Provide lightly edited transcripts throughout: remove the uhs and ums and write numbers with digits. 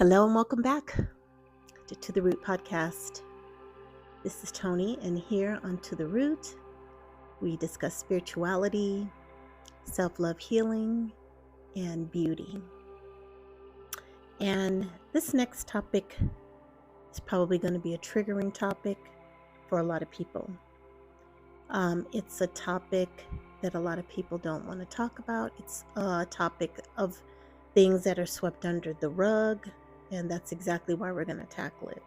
Hello and welcome back to the Root Podcast. This is Toni, and here on To the Root, we discuss spirituality, self-love healing, and beauty. And this next topic is probably going to be a triggering topic for a lot of people. It's a topic that a lot of people don't want to talk about. It's a topic of things that are swept under the rug. And that's exactly why we're going to tackle it.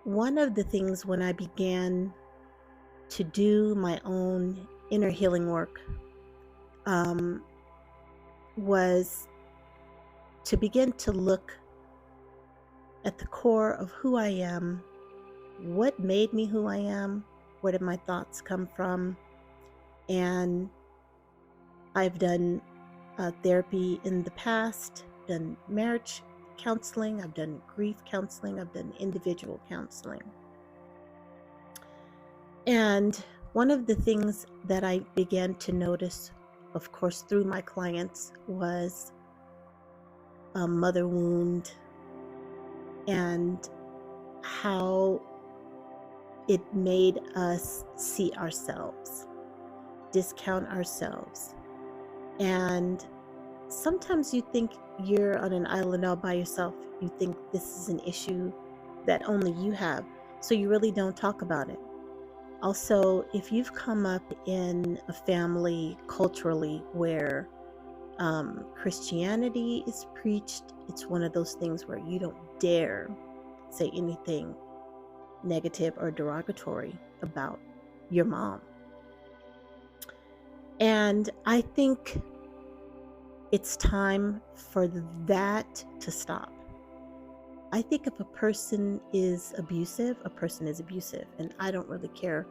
One of the things when I began to do my own inner healing work was to begin to look at the core of who I am, what made me who I am, where did my thoughts come from. And I've done therapy in the past, done marriage counseling, I've done grief counseling, I've done individual counseling. And one of the things that I began to notice, of course, through my clients was a mother wound and how it made us see ourselves, discount ourselves. And sometimes you think you're on an island all by yourself. You think this is an issue that only you have, so you really don't talk about it. Also, if you've come up in a family culturally where Christianity is preached, it's one of those things where you don't dare say anything negative or derogatory about your mom. And I think it's time for that to stop. I think if a person is abusive, a person is abusive, and I don't really care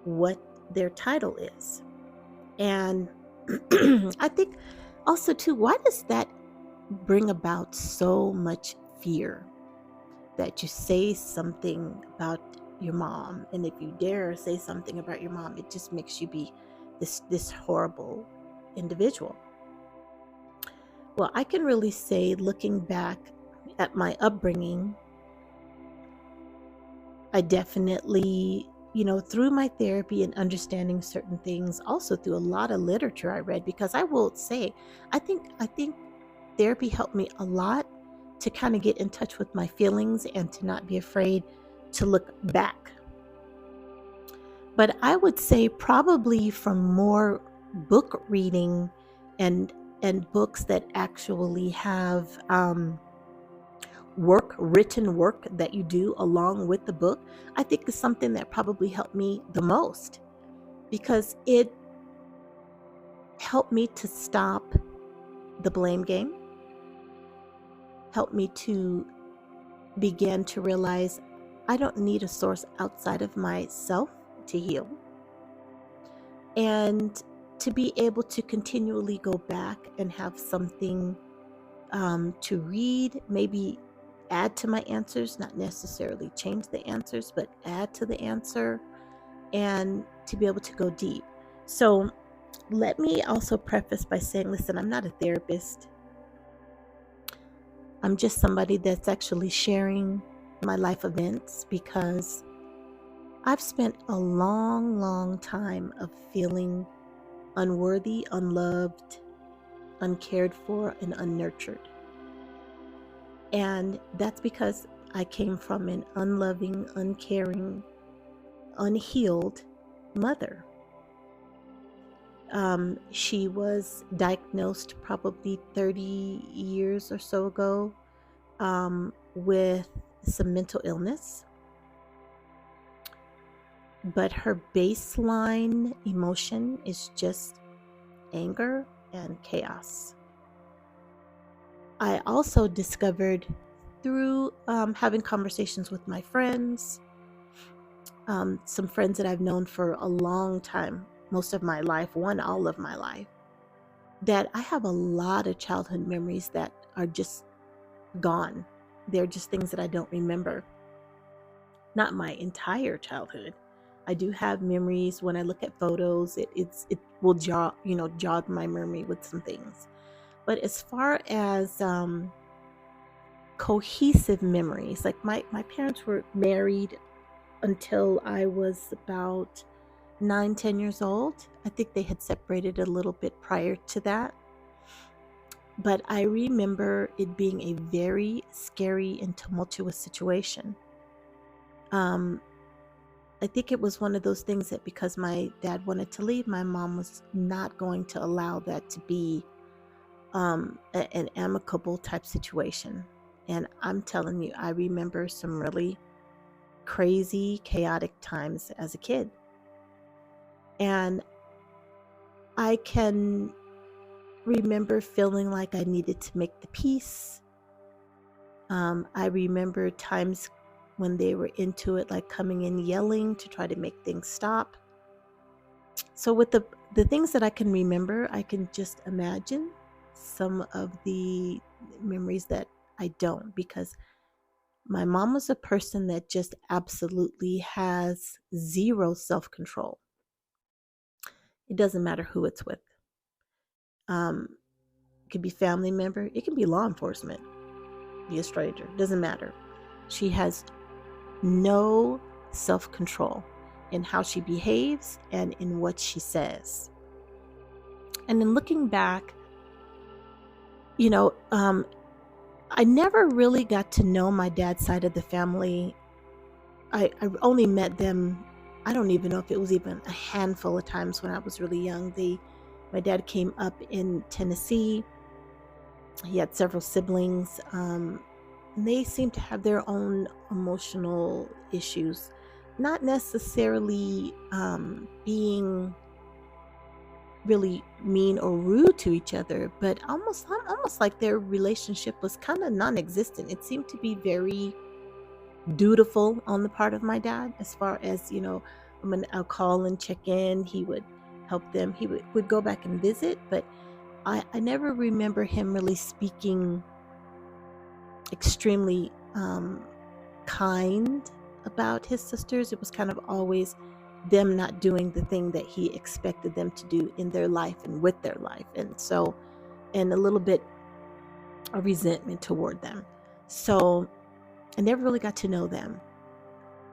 what their title is. And I think also too, why does that bring about so much fear that you say something about your mom, and if you dare say something about your mom, it just makes you be this horrible individual? Well, I can really say, looking back at my upbringing, I definitely, through my therapy and understanding certain things, also through a lot of literature I read, because I will say, I think therapy helped me a lot to kind of get in touch with my feelings and to not be afraid to look back. But I would say probably from more book reading and books that actually have written work that you do along with the book, I think is something that probably helped me the most, because it helped me to stop the blame game, helped me to begin to realize I don't need a source outside of myself to heal, and to be able to continually go back and have something to read, maybe add to my answers, not necessarily change the answers, but add to the answer, and to be able to go deep. So let me also preface by saying, listen, I'm not a therapist. I'm just somebody that's actually sharing my life events, because I've spent a long time of feeling unworthy, unloved, uncared for, and unnurtured. And that's because I came from an unloving, uncaring, unhealed mother. She was diagnosed probably 30 years or so ago with some mental illness. But her baseline emotion is just anger and chaos. I also discovered through having conversations with my friends, some friends that I've known for a long time, most of my life, all of my life, that I have a lot of childhood memories that are just gone. They're just things that I don't remember. Not my entire childhood. I do have memories. When I look at photos, it will jog my memory with some things. But as far as cohesive memories. Like my parents were married until I was about 9, 10 years old. I think they had separated a little bit prior to that. But I remember it being a very scary and tumultuous situation. I think it was one of those things that because my dad wanted to leave, my mom was not going to allow that to be an amicable type situation. And I'm telling you, I remember some really crazy, chaotic times as a kid. And I can remember feeling like I needed to make the peace. I remember times when they were into it, like coming in yelling to try to make things stop. So with the things that I can remember, I can just imagine some of the memories that I don't, because my mom was a person that just absolutely has zero self-control. It doesn't matter who it's with. It could be family member, it can be law enforcement, be a stranger, doesn't matter. She has no self-control in how she behaves and in what she says. And in looking back, I never really got to know my dad's side of the family. I only met them, I don't even know if it was even a handful of times when I was really young. My dad came up in Tennessee. He had several siblings. And they seemed to have their own emotional issues, not necessarily being really mean or rude to each other, but almost like their relationship was kind of non-existent. It seemed to be very dutiful on the part of my dad, as far as, I'll call and check in, he would help them, he would go back and visit, but I never remember him really speaking extremely kind about his sisters. It was kind of always them not doing the thing that he expected them to do in their life and with their life. And a little bit of resentment toward them. So I never really got to know them.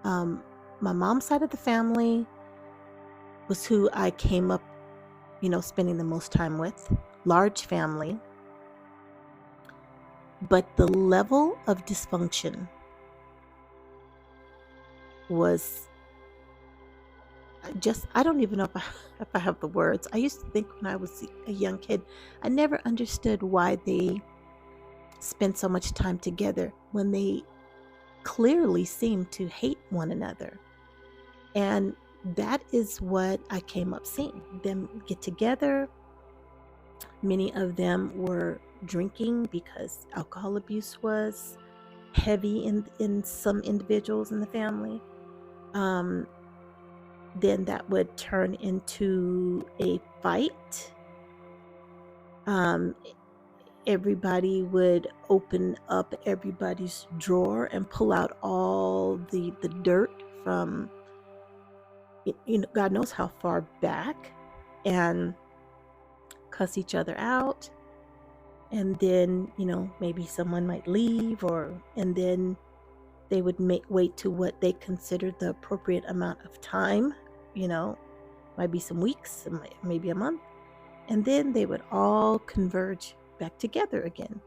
My mom's side of the family was who I came up, spending the most time with. Large family. But the level of dysfunction was just, I don't even know if I have the words. I used to think when I was a young kid, I never understood why they spent so much time together when they clearly seemed to hate one another. And that is what I came up seeing them get together. Many of them were drinking because alcohol abuse was heavy in some individuals in the family. Then that would turn into a fight. Everybody would open up everybody's drawer and pull out all the dirt from, God knows how far back, and cuss each other out. And then, maybe someone might leave, and then they would wait to what they considered the appropriate amount of time, might be some weeks, maybe a month. And then they would all converge back together again.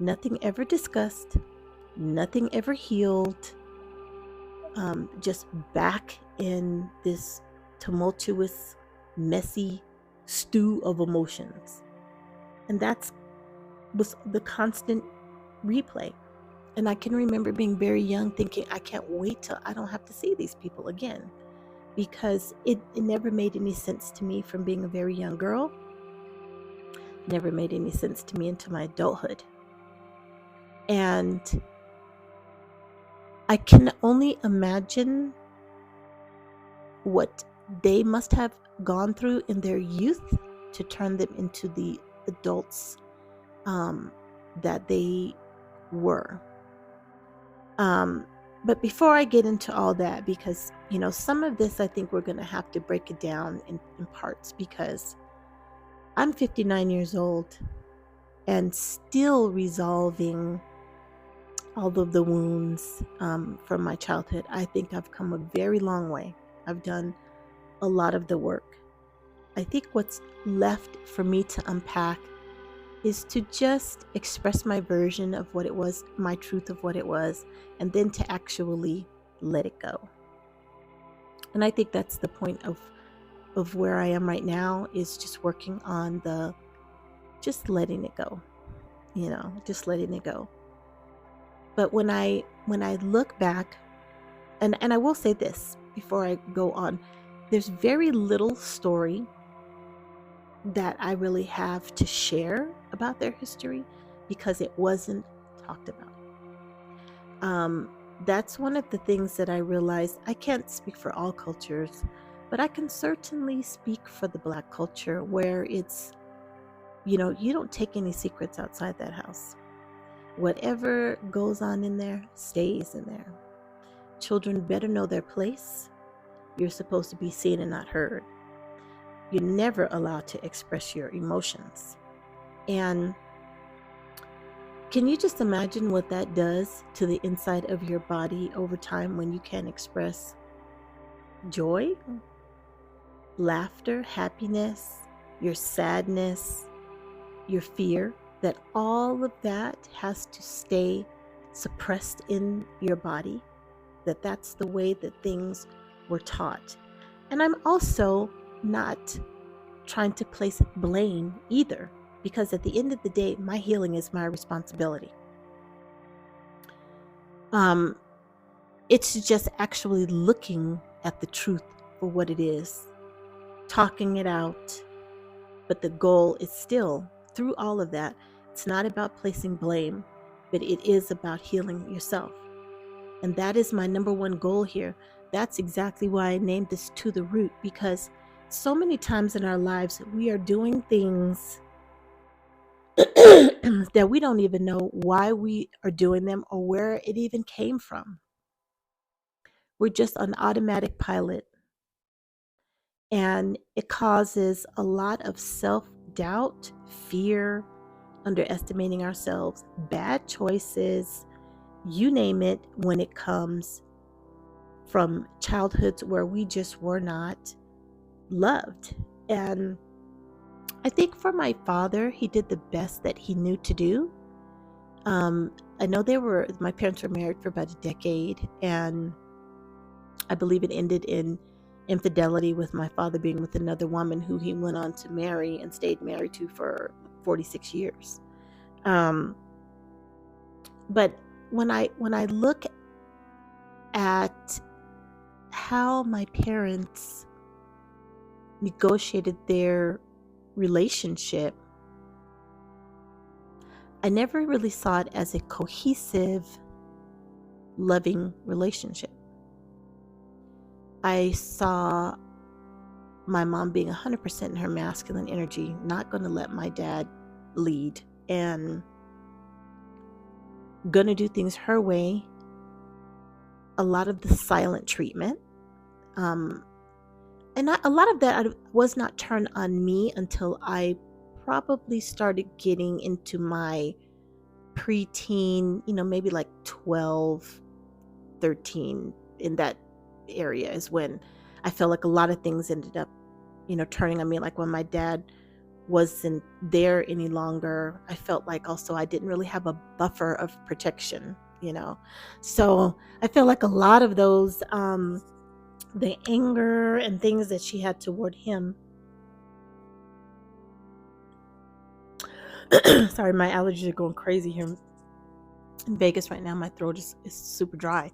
Nothing ever discussed, nothing ever healed, just back in this tumultuous, messy stew of emotions. And was the constant replay. And I can remember being very young thinking, I can't wait till I don't have to see these people again, because it never made any sense to me from being a very young girl. Never made any sense to me into my adulthood. And I can only imagine what they must have gone through in their youth to turn them into the adults that they were. But before I get into all that, because, some of this, I think we're going to have to break it down in parts, because I'm 59 years old and still resolving all of the wounds from my childhood. I think I've come a very long way. I've done a lot of the work. I think what's left for me to unpack is to just express my version of what it was, my truth of what it was, and then to actually let it go. And I think that's the point of where I am right now, is just working on just letting it go, just letting it go. But when I look back, and I will say this before I go on, there's very little story that I really have to share about their history because it wasn't talked about. That's one of the things that I realized. I can't speak for all cultures, but I can certainly speak for the Black culture, where it's, you don't take any secrets outside that house. Whatever goes on in there stays in there. Children better know their place. You're supposed to be seen and not heard. You're never allowed to express your emotions. And can you just imagine what that does to the inside of your body over time when you can't express joy, laughter, happiness, your sadness, your fear, that all of that has to stay suppressed in your body, that's the way that things were taught. And I'm also not trying to place blame either, because at the end of the day, my healing is my responsibility. It's just actually looking at the truth for what it is, talking it out. But the goal is still, through all of that, it's not about placing blame, but it is about healing yourself. And that is my number one goal here. That's exactly why I named this To the Root, because so many times in our lives, we are doing things that we don't even know why we are doing them or where it even came from. We're just on automatic pilot. And it causes a lot of self-doubt, fear, underestimating ourselves, bad choices, you name it, when it comes from childhoods where we just were not loved. And I think for my father, he did the best that he knew to do. I know my parents were married for about a decade, and I believe it ended in infidelity, with my father being with another woman who he went on to marry and stayed married to for 46 years. But when I look at how my parents negotiated their relationship, I never really saw it as a cohesive, loving relationship. I saw my mom being 100% in her masculine energy, not going to let my dad lead, and going to do things her way. A lot of the silent treatment. And a lot of that was not turned on me until I probably started getting into my preteen, maybe like 12, 13, in that area is when I felt like a lot of things ended up, turning on me. Like when my dad wasn't there any longer, I felt like also I didn't really have a buffer of protection, So I feel like a lot of those, the anger and things that she had toward him. Sorry, my allergies are going crazy here in Vegas right now. My throat is super dry.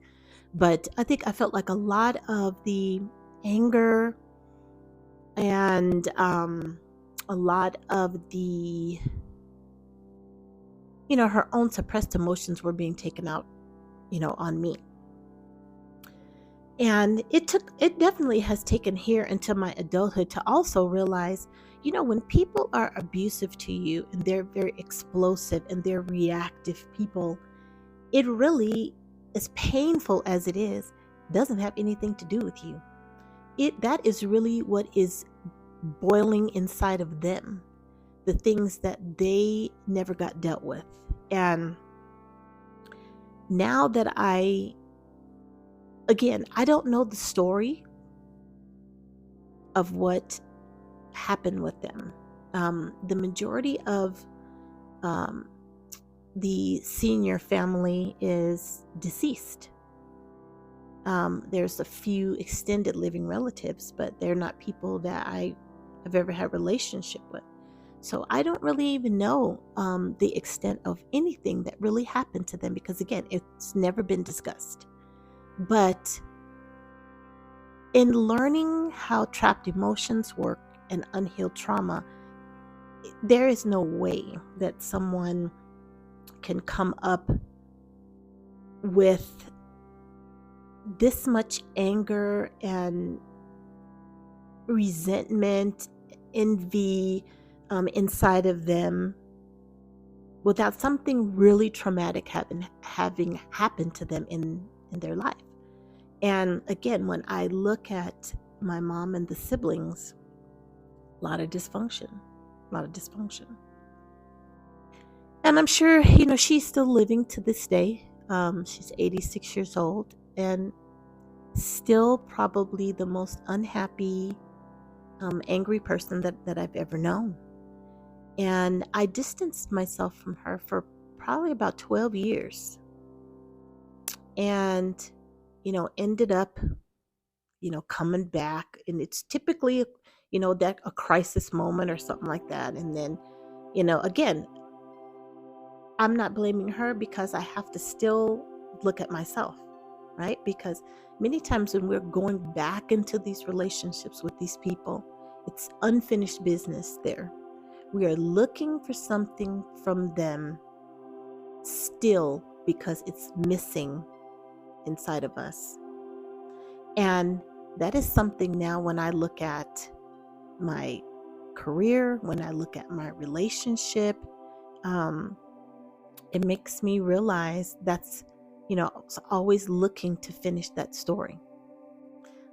But I think I felt like a lot of the anger and a lot of the, her own suppressed emotions were being taken out, on me. And it definitely has taken here into my adulthood to also realize, when people are abusive to you and they're very explosive and they're reactive people, it really, as painful as it is, doesn't have anything to do with you. That is really what is boiling inside of them, the things that they never got dealt with. And now that again, I don't know the story of what happened with them. The majority of the senior family is deceased. There's a few extended living relatives, but they're not people that I have ever had a relationship with. So I don't really even know the extent of anything that really happened to them, because again, it's never been discussed. But in learning how trapped emotions work and unhealed trauma, there is no way that someone can come up with this much anger and resentment, envy inside of them without something really traumatic having happened to them in their life. And again, when I look at my mom and the siblings, a lot of dysfunction. And I'm sure, she's still living to this day. She's 86 years old and still probably the most unhappy, angry person that I've ever known. And I distanced myself from her for probably about 12 years. And, ended up, coming back. And it's typically, that a crisis moment or something like that. And then, again, I'm not blaming her because I have to still look at myself, right? Because many times when we're going back into these relationships with these people, it's unfinished business there. We are looking for something from them still because it's missing inside of us. And that is something now when I look at my career, when I look at my relationship, it makes me realize that's, always looking to finish that story.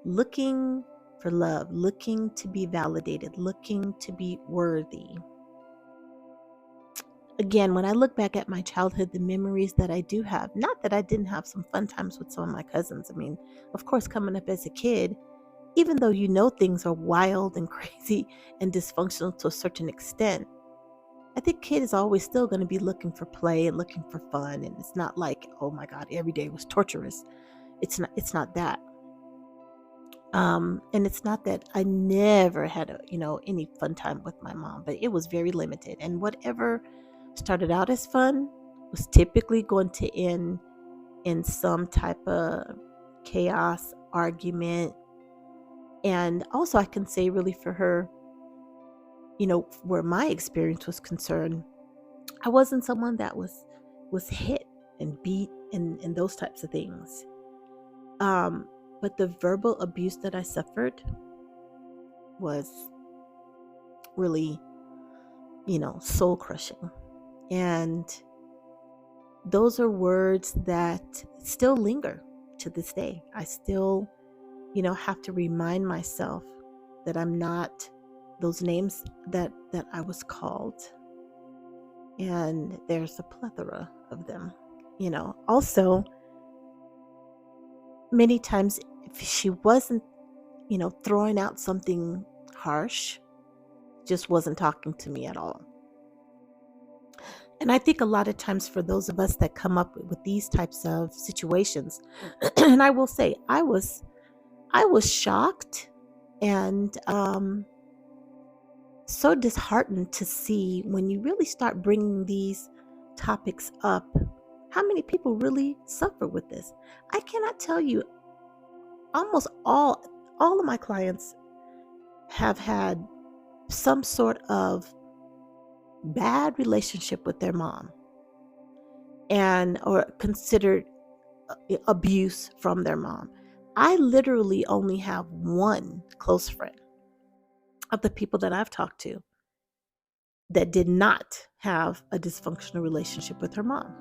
Looking for love, looking to be validated, looking to be worthy. Again, when I look back at my childhood, the memories that I do have, not that I didn't have some fun times with some of my cousins. I mean, of course, coming up as a kid, even though things are wild and crazy and dysfunctional to a certain extent, I think kid is always still going to be looking for play and looking for fun. And it's not like, oh my God, every day was torturous. It's not that. And it's not that I never had any fun time with my mom, but it was very limited. And whatever started out as fun was typically going to end in some type of chaos, argument. And also I can say really for her, where my experience was concerned, I wasn't someone that was hit and beat and those types of things. But the verbal abuse that I suffered was really, soul crushing. And those are words that still linger to this day. I still, have to remind myself that I'm not those names that I was called. And there's a plethora of them, Also, many times if she wasn't, throwing out something harsh, just wasn't talking to me at all. And I think a lot of times for those of us that come up with these types of situations, and I will say I was shocked and so disheartened to see when you really start bringing these topics up, how many people really suffer with this. I cannot tell you, almost all of my clients have had some sort of bad relationship with their mom or considered abuse from their mom. I literally only have one close friend of the people that I've talked to that did not have a dysfunctional relationship with her mom,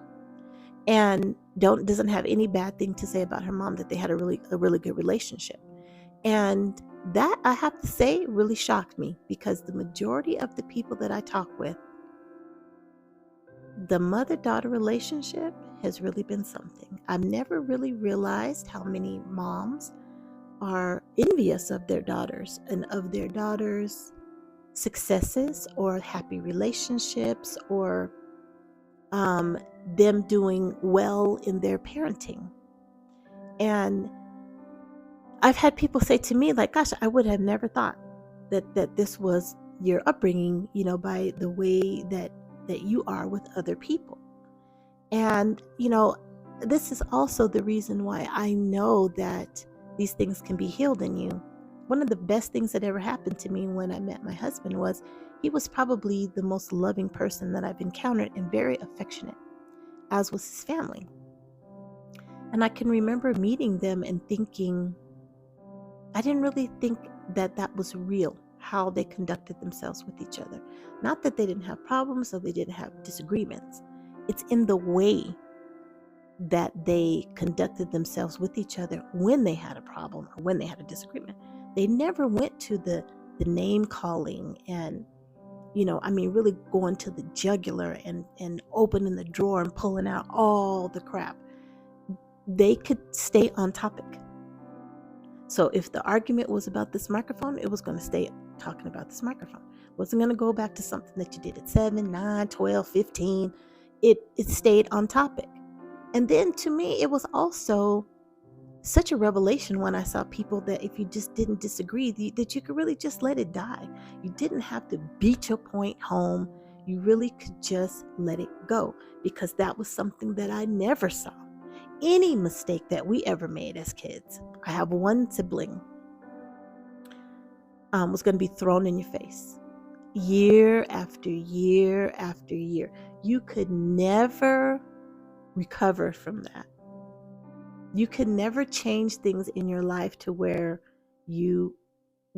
and doesn't have any bad thing to say about her mom, that they had a really good relationship. And that, I have to say, really shocked me, because the majority of the people that I talk with, the mother-daughter relationship has really been something. I've never really realized how many moms are envious of their daughters and of their daughters' successes or happy relationships or them doing well in their parenting. And I've had people say to me, like, gosh, I would have never thought that this was your upbringing, by the way that you are with other people. And, this is also the reason why I know that these things can be healed in you. One of the best things that ever happened to me when I met my husband was he was probably the most loving person that I've encountered and very affectionate, as was his family. And I can remember meeting them and thinking, I didn't really think that was real, how they conducted themselves with each other. Not that they didn't have problems or they didn't have disagreements. It's in the way that they conducted themselves with each other when they had a problem or when they had a disagreement. They never went to the name calling and, really going to the jugular and opening the drawer and pulling out all the crap. They could stay on topic. So if the argument was about this microphone, it was going to stay talking about this microphone. It wasn't going to go back to something that you did at 7, 9, 12, 15. It stayed on topic. And then to me, it was also such a revelation when I saw people that if you just didn't disagree, that you could really just let it die. You didn't have to beat your point home. You really could just let it go, because that was something that I never saw. Any mistake that we ever made as kids, I have one sibling, was going to be thrown in your face year after year after year. You could never recover from that. You could never change things in your life to where you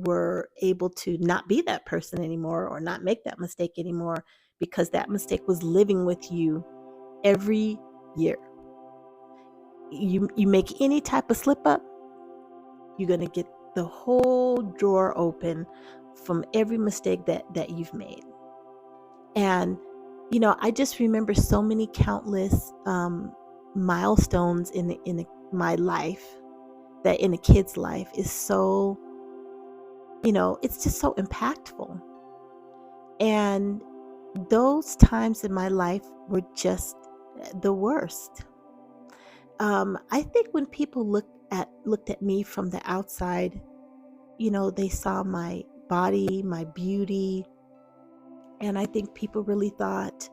were able to not be that person anymore or not make that mistake anymore, because that mistake was living with you every year. You make any type of slip up, you're going to get the whole drawer open from every mistake that you've made. And, I just remember so many countless milestones in my life that in a kid's life is so, it's just so impactful. And those times in my life were just the worst. I think when people looked at me from the outside, they saw my body, my beauty, and I think people really thought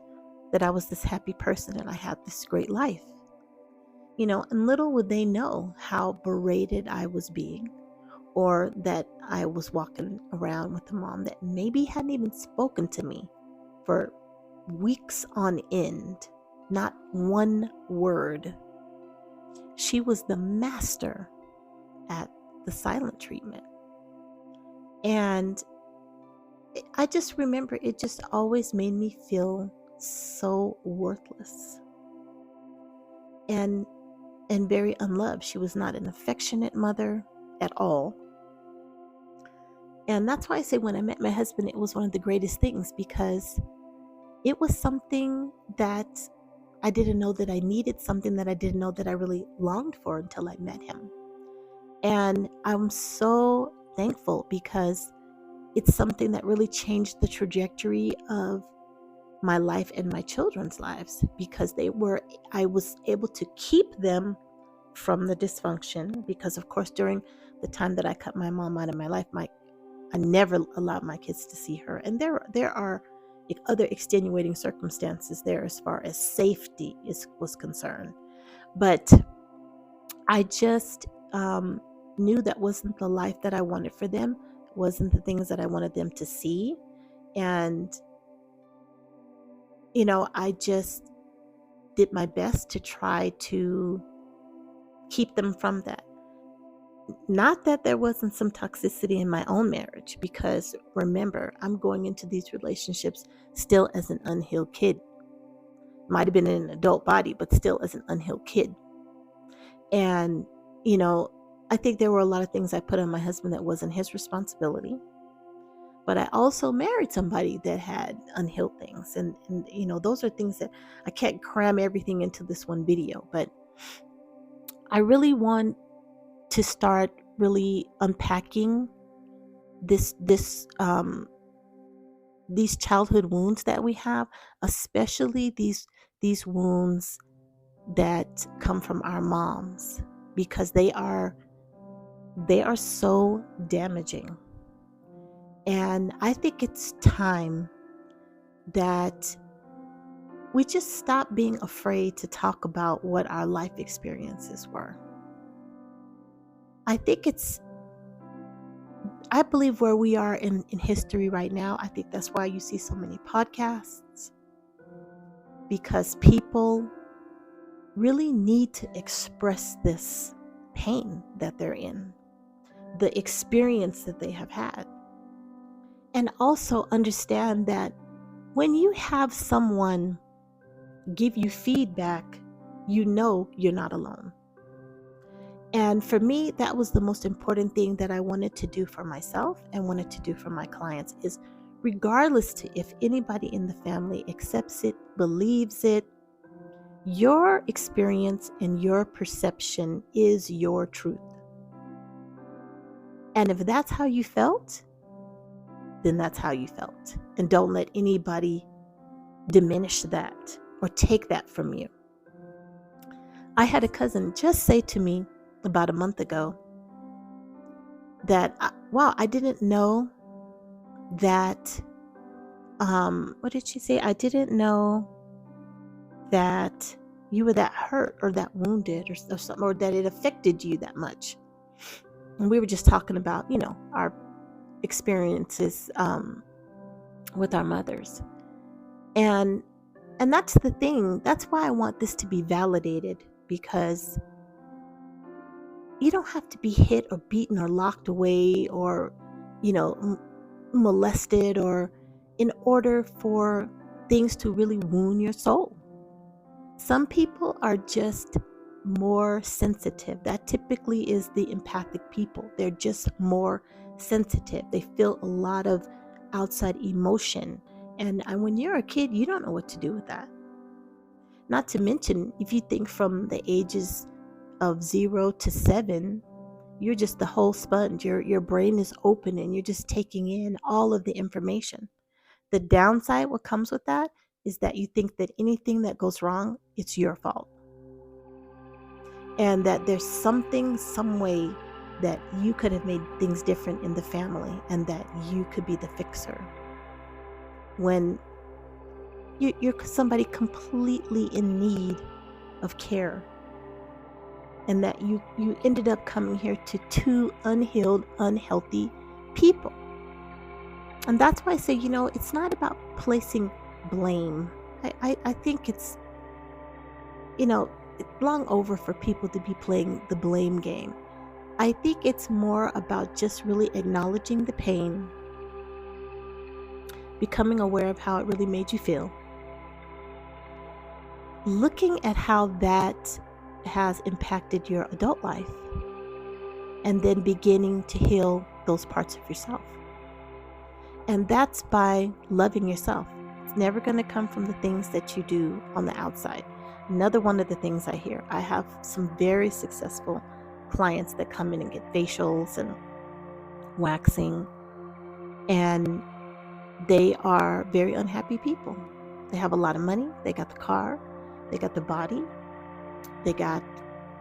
that I was this happy person and I had this great life. And little would they know how berated I was being, or that I was walking around with a mom that maybe hadn't even spoken to me for weeks on end, not one word. She was the master at the silent treatment. And I just remember it just always made me feel so worthless and very unloved. She was not an affectionate mother at all. And that's why I say when I met my husband, it was one of the greatest things, because it was something that I didn't know that I needed, something that I didn't know that I really longed for until I met him. And I'm so thankful, because it's something that really changed the trajectory of my life and my children's lives, because I was able to keep them from the dysfunction, because of course during the time that I cut my mom out of my life, I never allowed my kids to see her. And there are other extenuating circumstances there as far as safety was concerned. But I just knew that wasn't the life that I wanted for them, wasn't the things that I wanted them to see. And, I just did my best to try to keep them from that. Not that there wasn't some toxicity in my own marriage, because remember, I'm going into these relationships still as an unhealed kid. Might have been in an adult body, but still as an unhealed kid. And, I think there were a lot of things I put on my husband that wasn't his responsibility. But I also married somebody that had unhealed things. And those are things that I can't cram everything into this one video. But I really want to start really unpacking these childhood wounds that we have, especially these wounds that come from our moms, because they are so damaging. And I think it's time that we just stop being afraid to talk about what our life experiences were. I believe where we are in history right now, I think that's why you see so many podcasts, because people really need to express this pain that they're in, the experience that they have had. And also understand that when you have someone give you feedback, you know you're not alone. And for me, that was the most important thing that I wanted to do for myself and wanted to do for my clients, is regardless to if anybody in the family accepts it, believes it, your experience and your perception is your truth. And if that's how you felt, then that's how you felt. And don't let anybody diminish that or take that from you. I had a cousin just say to me about a month ago that, I didn't know that, what did she say? I didn't know that you were that hurt or that wounded or something, or that it affected you that much. And we were just talking about, our experiences with our mothers. And that's the thing. That's why I want this to be validated, because you don't have to be hit or beaten or locked away or, molested, or in order for things to really wound your soul. Some people are just more sensitive. That typically is the empathic people. They're just more sensitive. They feel a lot of outside emotion. And when you're a kid, you don't know what to do with that. Not to mention, if you think from the ages of 0 to 7, you're just the whole sponge. Your brain is open and you're just taking in all of the information. The downside, what comes with that, is that you think that anything that goes wrong, it's your fault. And that there's something, some way that you could have made things different in the family, and that you could be the fixer. When you're somebody completely in need of care, and that you ended up coming here to 2 unhealed, unhealthy people. And that's why I say, it's not about placing blame. I think it's, long over for people to be playing the blame game. I think it's more about just really acknowledging the pain, becoming aware of how it really made you feel, looking at how that has impacted your adult life, and then beginning to heal those parts of yourself. And that's by loving yourself. It's never going to come from the things that you do on the outside. Another one of the things I hear, I have some very successful clients that come in and get facials and waxing, and they are very unhappy people. They have a lot of money, they got the car, they got the body, they got,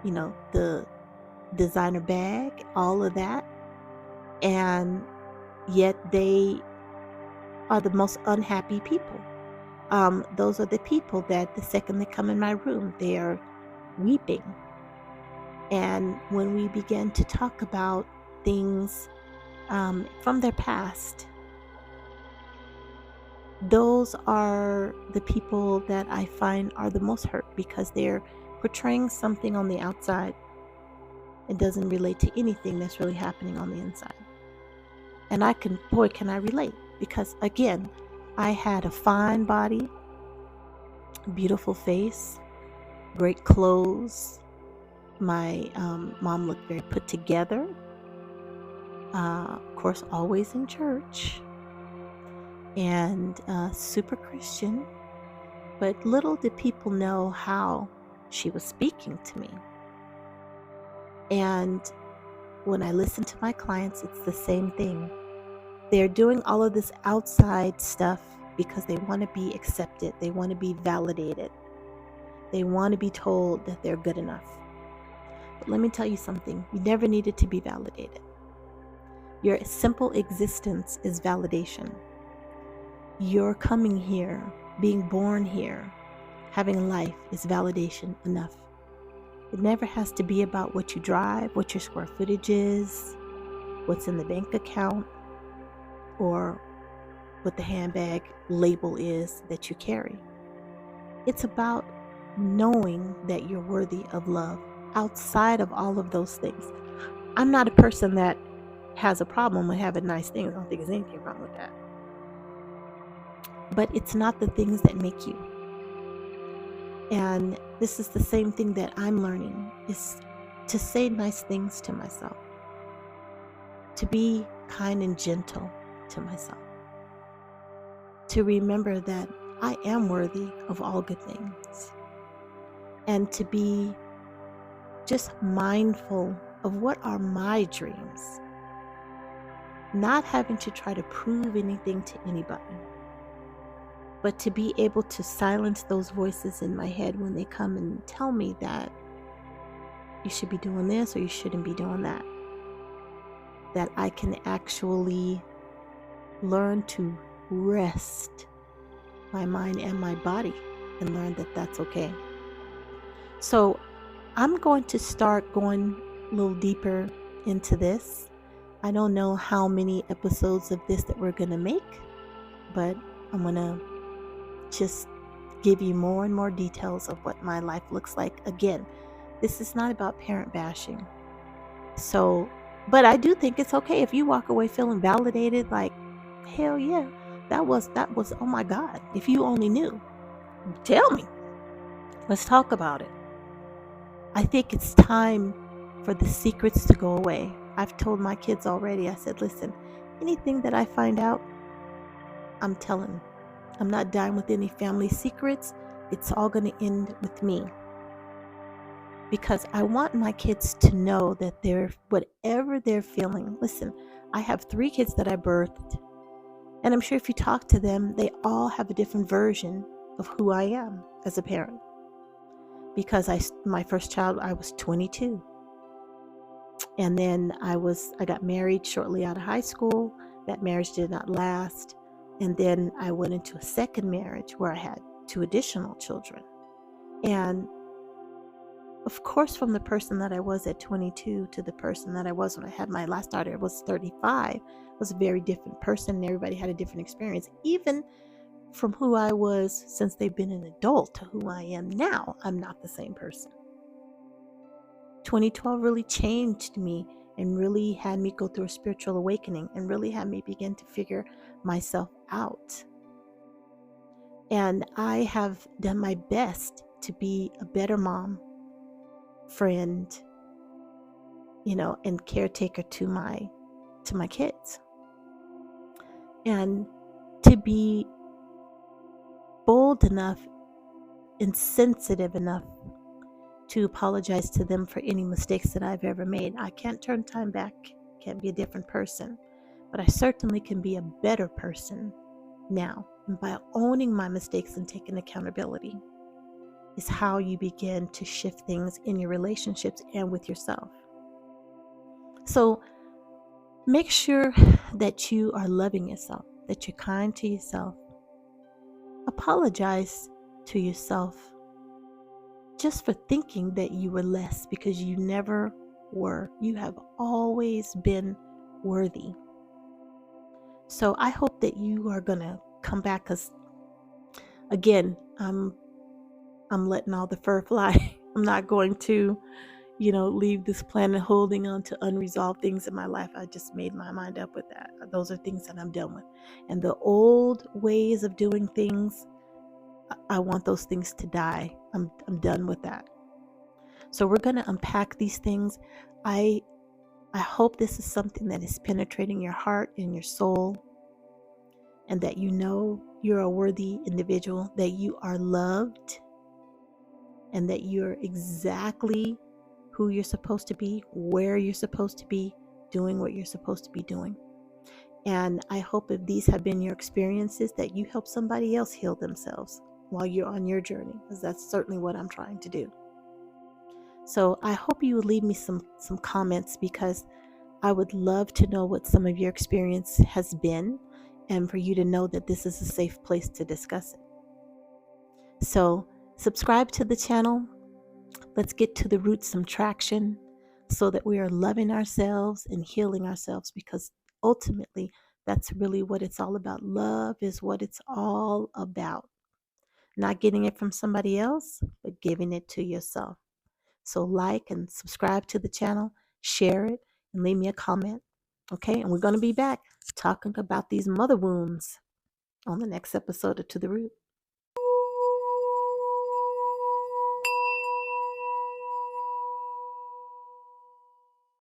the designer bag, all of that, and yet they are the most unhappy people. Those are the people that the second they come in my room, they are weeping. And when we begin to talk about things from their past, those are the people that I find are the most hurt, because they're portraying something on the outside. It doesn't relate to anything that's really happening on the inside. And can I relate? Because again, I had a fine body, beautiful face, great clothes. My mom looked very put together. Of course, always in church. and super Christian, but little did people know how she was speaking to me. And when I listen to my clients, it's the same thing. They're doing all of this outside stuff because they want to be accepted. They want to be validated. They want to be told that they're good enough. But let me tell you something. You never needed to be validated. Your simple existence is validation. Your coming here, being born here, having life is validation enough. It never has to be about what you drive, what your square footage is, what's in the bank account, or what the handbag label is that you carry. It's about knowing that you're worthy of love outside of all of those things. I'm not a person that has a problem with having nice things. I don't think there's anything wrong with that. But it's not the things that make you. And this is the same thing that I'm learning, is to say nice things to myself, to be kind and gentle to myself, to remember that I am worthy of all good things, and to be just mindful of what are my dreams, not having to try to prove anything to anybody, but to be able to silence those voices in my head when they come and tell me that you should be doing this or you shouldn't be doing that. That I can actually learn to rest my mind and my body and learn that that's okay. So I'm going to start going a little deeper into this. I don't know how many episodes of this that we're going to make, but I'm going to just give you more and more details of what my life looks like. Again, this is not about parent bashing. So, but I do think it's okay if you walk away feeling validated, like, hell yeah, that was, oh my God, if you only knew, tell me. Let's talk about it. I think it's time for the secrets to go away. I've told my kids already, I said, listen, anything that I find out, I'm telling. I'm not dying with any family secrets. It's all going to end with me. Because I want my kids to know that whatever they're feeling. Listen, I have 3 kids that I birthed. And I'm sure if you talk to them, they all have a different version of who I am as a parent. Because my first child, I was 22. And then I got married shortly out of high school. That marriage did not last. And then I went into a second marriage where I had 2 additional children. And of course, from the person that I was at 22 to the person that I was when I had my last daughter, I was 35, was a very different person, and everybody had a different experience. Even from who I was since they've been an adult to who I am now, I'm not the same person. 2012 really changed me and really had me go through a spiritual awakening and really had me begin to figure myself out. And I have done my best to be a better mom, friend, and caretaker to my kids. And to be bold enough and sensitive enough to apologize to them for any mistakes that I've ever made. I can't turn time back, can't be a different person, but I certainly can be a better person now. And by owning my mistakes and taking accountability is how you begin to shift things in your relationships and with yourself. So make sure that you are loving yourself, that you're kind to yourself. Apologize to yourself just for thinking that you were less, because you never were. You have always been worthy. So I hope that you are going to come back, because again, I'm letting all the fur fly. I'm not going to, leave this planet holding on to unresolved things in my life. I just made my mind up with that. Those are things that I'm done with. And the old ways of doing things, I want those things to die. I'm done with that. So we're going to unpack these things. I hope this is something that is penetrating your heart and your soul, and that you know you're a worthy individual, that you are loved, and that you're exactly who you're supposed to be, where you're supposed to be, doing what you're supposed to be doing. And I hope if these have been your experiences, that you help somebody else heal themselves while you're on your journey, because that's certainly what I'm trying to do. So I hope you will leave me some comments, because I would love to know what some of your experience has been, and for you to know that this is a safe place to discuss it. So subscribe to the channel. Let's get to the root some traction, so that we are loving ourselves and healing ourselves, because ultimately that's really what it's all about. Love is what it's all about. Not getting it from somebody else, but giving it to yourself. So like and subscribe to the channel, share it, and leave me a comment. Okay, and we're going to be back talking about these mother wounds on the next episode of To the Root.